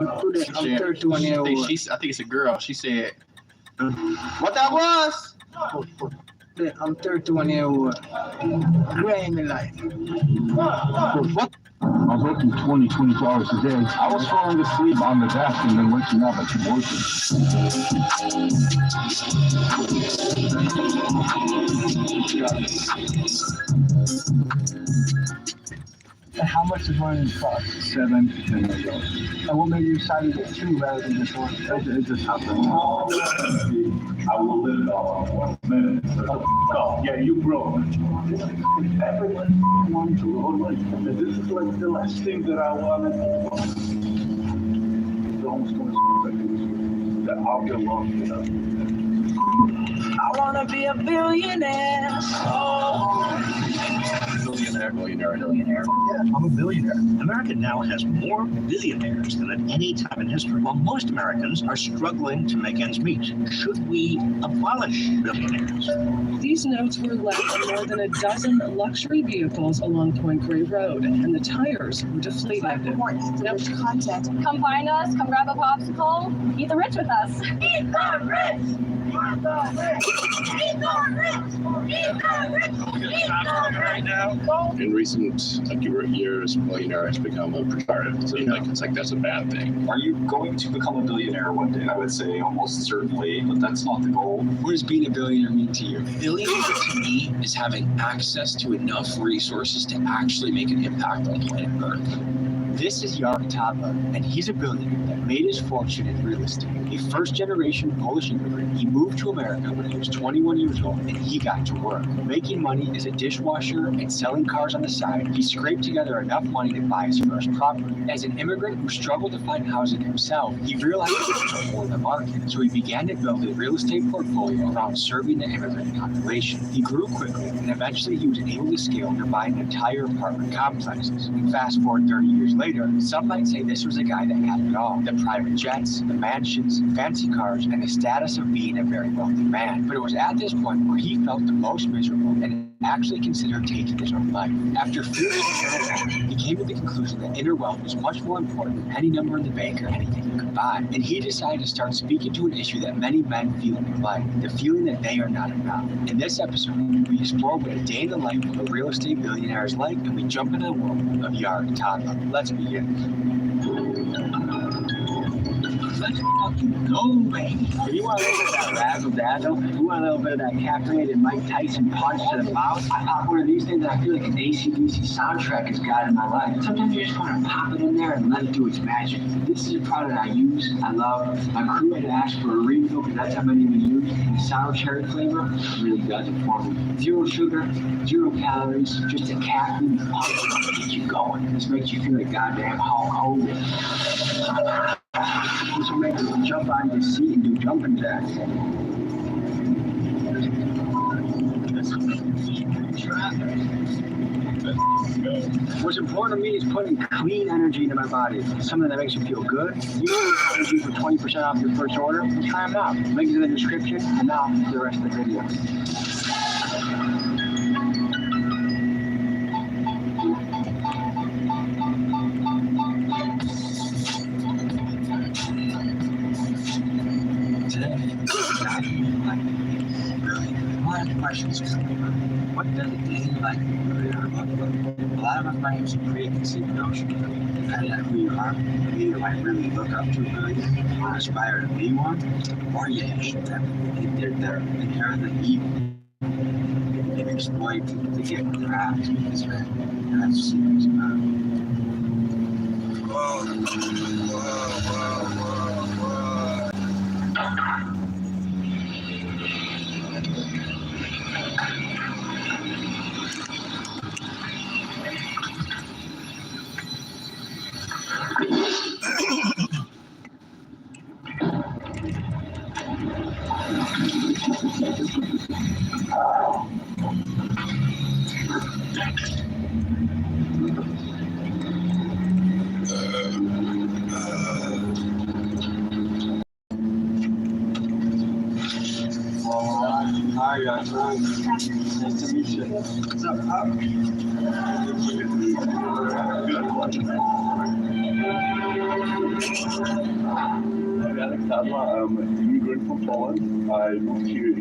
I'm 31 years old. I think it's a girl. She said, what that was? I'm 31 years old. Growing my life. What? I was working 24 hours a day. I was falling asleep on the desk and then waking up at And how much does one of these cost? $7 to $10 million. And what made you decide to get two rather than just one? It's just happened. I will live it all in 1 minute. Oh, yeah, you broke. Everyone wanted to roll like this is like the last thing that I wanted. It's almost going to be that I'll get lost in it. I wanna be a billionaire. Billionaire. Yeah, I'm a billionaire. America now has more billionaires than at any time in history, while most Americans are struggling to make ends meet. Should we abolish billionaires? These notes were left on more than a dozen luxury vehicles along Point Grey Road, and the tires were deflated. Rich content. Come find us, come grab a popsicle, eat the rich with us. Eat the rich! Eat the rich! Eat the rich! Eat the rich! Eat the rich! In recent years, billionaire has become a pejorative. So it's like that's a bad thing. Are you going to become a billionaire one day? I would say almost certainly, but that's not the goal. What does being a billionaire mean to you? Billionaire to me is having access to enough resources to actually make an impact on planet Earth. This is Jarek Tadla, and he's a billionaire that made his fortune in real estate. A first-generation Polish immigrant, he moved to America when he was 21 years old, and he got to work. Making money as a dishwasher and selling cars on the side, he scraped together enough money to buy his first property. As an immigrant who struggled to find housing himself, he realized there was more in the market, so he began to build a real estate portfolio around serving the immigrant population. He grew quickly, and eventually he was able to scale to buying entire apartment complexes. And fast forward 30 years later, some might say this was a guy that had it all. The private jets, the mansions, fancy cars, and the status of being a very wealthy man. But it was at this point where he felt the most miserable and actually considered taking his own life. After fierce he came to the conclusion that inner wealth was much more important than any number in the bank or anything you could buy. And he decided to start speaking to an issue that many men feel in their life, the feeling that they are not enough. In this episode, we explore what a day in the life of a real estate billionaire is like, and we jump into the world of Jarek Tadla. Let's begin. Let's fucking go, baby. If you want a little bit of that razzle dazzle, if you want a little bit of that caffeinated Mike Tyson punch to the mouth, I pop one of these things that I feel like an AC/DC soundtrack has got in my life. Sometimes you just want to pop it in there and let it do its magic. This is a product I use, I love. My crew had asked for a refill because that's how many we use. And the sour cherry flavor really does it for me. 0 sugar, 0 calories, just a caffeine punch to get you going. This makes you feel like goddamn Hulk Hogan. This will make you jump on your seat and do jumping jacks. What's important to me is putting clean energy into my body. Something that makes you feel good. You need energy for 20% off your first order. Try them out. Link is in the description. And now for the rest of the video. Questions coming up. What does a day like really look like? A lot of us might have some preconceived notions depending on who you are. You either might really look up to a billionaire or aspire to be one, or you hate them. You think they're inherently evil. They exploit people to get what they're after because that's serious about it. Hi guys, nice to meet you. What's up, Pop? I'm Alex Sadler. I'm an immigrant from Poland. I moved here